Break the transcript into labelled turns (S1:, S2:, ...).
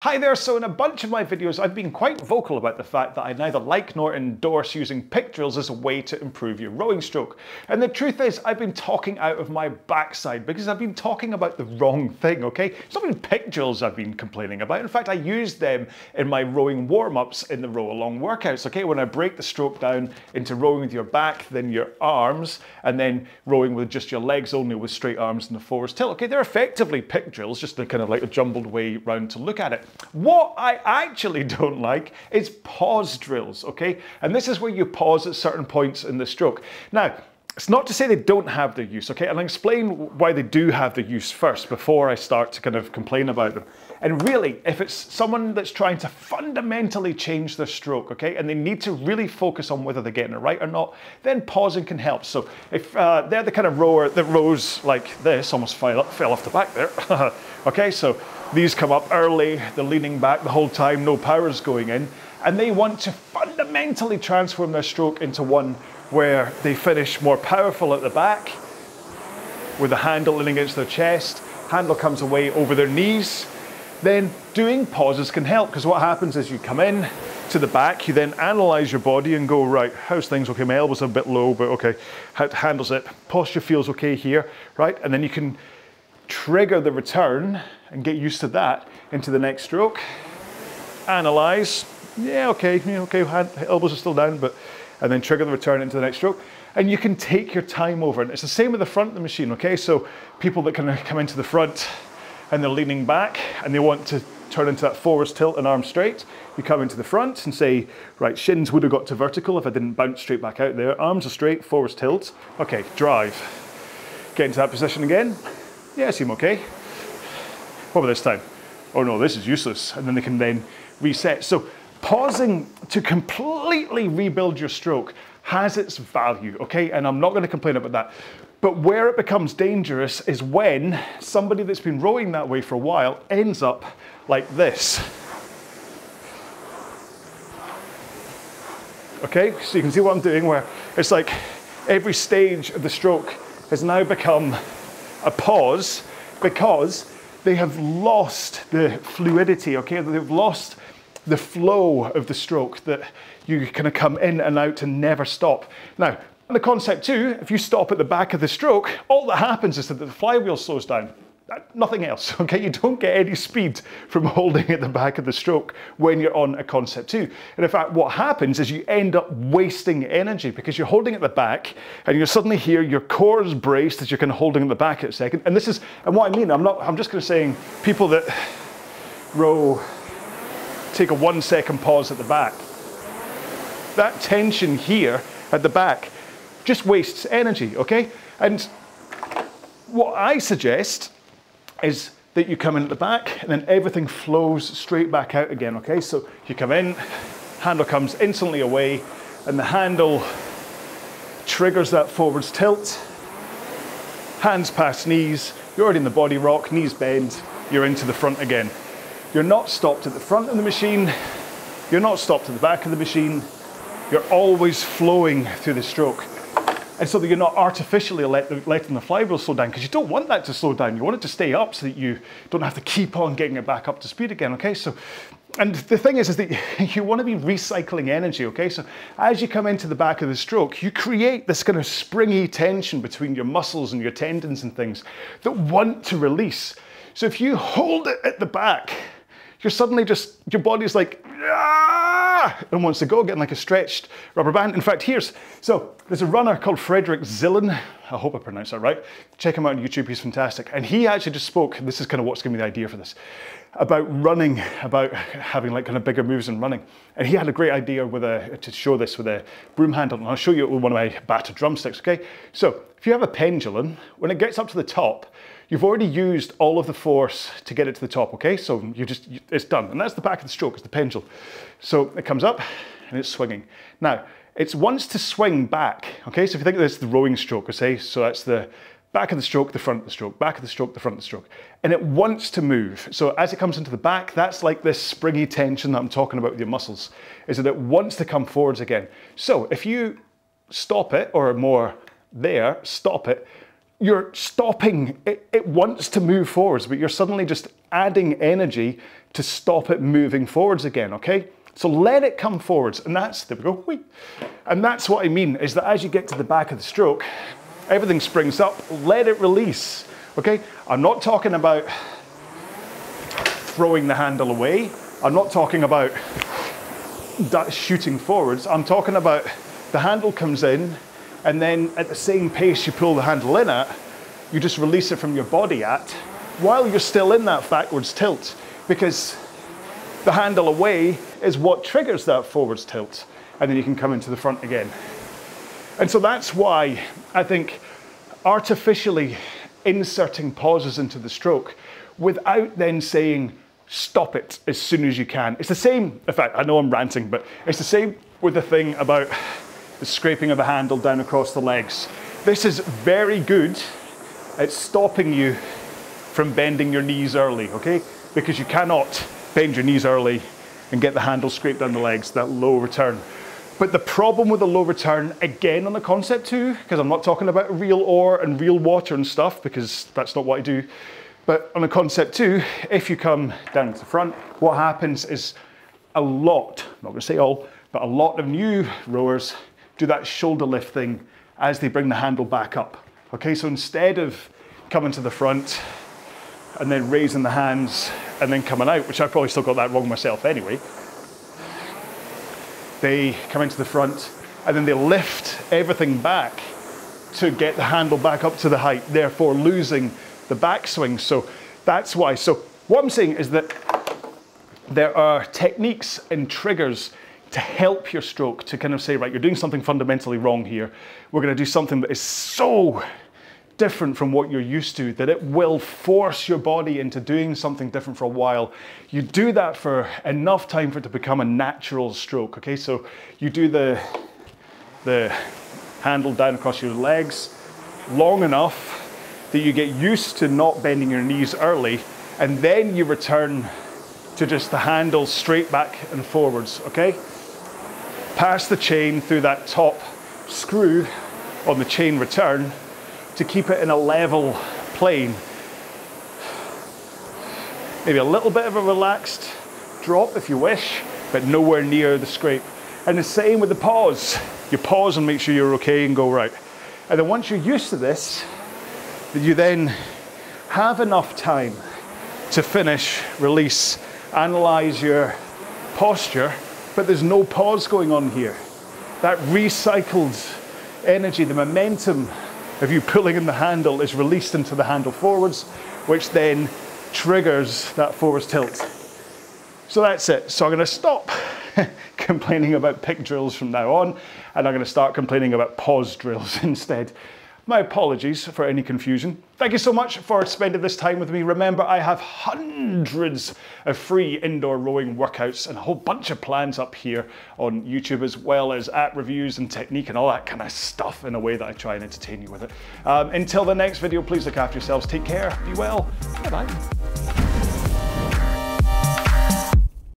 S1: Hi there, so in a bunch of my videos I've been quite vocal about the fact that I neither like nor endorse using pick drills as a way to improve your rowing stroke. And the truth is I've been talking out of my backside because I've been talking about the wrong thing, okay? It's not even pick drills I've been complaining about. In fact, I use them in my rowing warm-ups in the RowAlong workouts, okay? When I break the stroke down into rowing with your back, then your arms, and then rowing with just your legs only with straight arms and the forwards tilt, okay? They're effectively pick drills, just the kind of like a jumbled way round to look at it. What I actually don't like is pause drills, okay? And this is where you pause at certain points in the stroke. Now, it's not to say they don't have their use, okay? And I'll explain why they do have their use first before I start to kind of complain about them. And really, if it's someone that's trying to fundamentally change their stroke, okay, and they need to really focus on whether they're getting it right or not, then pausing can help. So if they're the kind of rower that rows like this, almost fell off the back there, okay, so these come up early, they're leaning back the whole time, no power's going in, and they want to fundamentally transform their stroke into one where they finish more powerful at the back, with the handle leaning against their chest, handle comes away over their knees, then doing pauses can help, because what happens is you come in to the back, you then analyze your body and go, right, how's things? Okay, my elbows are a bit low, but okay, how handles it? Posture feels okay here, right? And then you can trigger the return and get used to that into the next stroke. Analyze, yeah, okay, elbows are still down, but, and then trigger the return into the next stroke. And you can take your time over it. It's the same with the front of the machine, okay? So people that kind of come into the front and they're leaning back and they want to turn into that forwards tilt and arm straight, you come into the front and say, right, shins would have got to vertical if I didn't bounce straight back out there. Arms are straight, forwards tilt. Okay, drive. Get into that position again. Yeah, seem okay. What about this time? Oh no, this is useless. And then they can then reset. So pausing to completely rebuild your stroke has its value, okay? And I'm not going to complain about that. But where it becomes dangerous is when somebody that's been rowing that way for a while ends up like this. Okay, so you can see what I'm doing, where it's like every stage of the stroke has now become a pause because they have lost the fluidity, okay? They've lost the flow of the stroke, that you kind of come in and out and never stop. Now, in the concept too, if you stop at the back of the stroke, all that happens is that the flywheel slows down. Nothing else, okay? You don't get any speed from holding at the back of the stroke when you're on a concept 2. And in fact, what happens is you end up wasting energy because you're holding at the back and you're suddenly here, your core is braced as you're kind of holding at the back at a second. And this is, and what I mean, I'm just kind of saying people that row, take a 1 second pause at the back. That tension here at the back just wastes energy, okay? And what I suggest is that you come in at the back and then everything flows straight back out again, okay? So you come in, handle comes instantly away, and the handle triggers that forwards tilt, hands past knees, you're already in the body rock, knees bend, you're into the front again. You're not stopped at the front of the machine, you're not stopped at the back of the machine, you're always flowing through the stroke. And so that you're not artificially letting the flywheel slow down, because you don't want that to slow down. You want it to stay up so that you don't have to keep on getting it back up to speed again, okay? So, and the thing is that you want to be recycling energy, okay? So as you come into the back of the stroke, you create this kind of springy tension between your muscles and your tendons and things that want to release. So if you hold it at the back, you're suddenly just, your body's like, ah, and wants to go, getting like a stretched rubber band. In fact, there's a runner called Frederick Zillen. I hope I pronounced that right. Check him out on YouTube, he's fantastic. And he actually just spoke, this is kind of what's given me the idea for this, about running, about having like kind of bigger moves and running. And he had a great idea to show this with a broom handle. And I'll show you it with one of my battered drumsticks, okay? So if you have a pendulum, when it gets up to the top, you've already used all of the force to get it to the top, okay? So it's done. And that's the back of the stroke, it's the pendulum. So it comes up and it's swinging. Now, it wants to swing back, okay? So if you think of this, the rowing stroke, okay? So that's the back of the stroke, the front of the stroke, back of the stroke, the front of the stroke. And it wants to move. So as it comes into the back, that's like this springy tension that I'm talking about with your muscles, is that it wants to come forwards again. So if you stop it, or more there, stop it, you're stopping, it wants to move forwards, but you're suddenly just adding energy to stop it moving forwards again, okay? So let it come forwards, and that's, there we go, whee. And that's what I mean, is that as you get to the back of the stroke, everything springs up, let it release, okay? I'm not talking about throwing the handle away. I'm not talking about that shooting forwards. I'm talking about the handle comes in, and then at the same pace you pull the handle in at, you just release it from your body at, while you're still in that backwards tilt, because the handle away is what triggers that forwards tilt, and then you can come into the front again. And so that's why I think artificially inserting pauses into the stroke without then saying stop it as soon as you can. It's the same, in fact, I know I'm ranting, but it's the same with the thing about the scraping of the handle down across the legs. This is very good at stopping you from bending your knees early, okay? Because you cannot bend your knees early and get the handle scraped down the legs, that low return. But the problem with the low return, again on the concept 2, because I'm not talking about real ore and real water and stuff, because that's not what I do, but on the concept 2, if you come down to the front, what happens is a lot, I'm not gonna say all, but a lot of new rowers do that shoulder lift thing as they bring the handle back up. Okay, so instead of coming to the front and then raising the hands and then coming out, which I probably still got that wrong myself anyway, they come into the front and then they lift everything back to get the handle back up to the height, therefore losing the backswing. So that's why. So what I'm saying is that there are techniques and triggers to help your stroke, to kind of say, right, you're doing something fundamentally wrong here. We're going to do something that is so different from what you're used to that it will force your body into doing something different for a while. You do that for enough time for it to become a natural stroke, okay? So you do the handle down across your legs long enough that you get used to not bending your knees early, and then you return to just the handle straight back and forwards, okay? Pass the chain through that top screw on the chain return to keep it in a level plane. Maybe a little bit of a relaxed drop if you wish, but nowhere near the scrape. And the same with the pause. You pause and make sure you're okay and go right. And then once you're used to this, you then have enough time to finish, release, analyze your posture, but there's no pause going on here. That recycled energy, the momentum of you pulling in the handle is released into the handle forwards, which then triggers that forwards tilt. So that's it. So I'm going to stop complaining about pick drills from now on, and I'm going to start complaining about pause drills instead. My apologies for any confusion. Thank you so much for spending this time with me. Remember, I have hundreds of free indoor rowing workouts and a whole bunch of plans up here on YouTube, as well as app reviews and technique and all that kind of stuff, in a way that I try and entertain you with it. Until the next video, please look after yourselves. Take care. Be well. Bye-bye.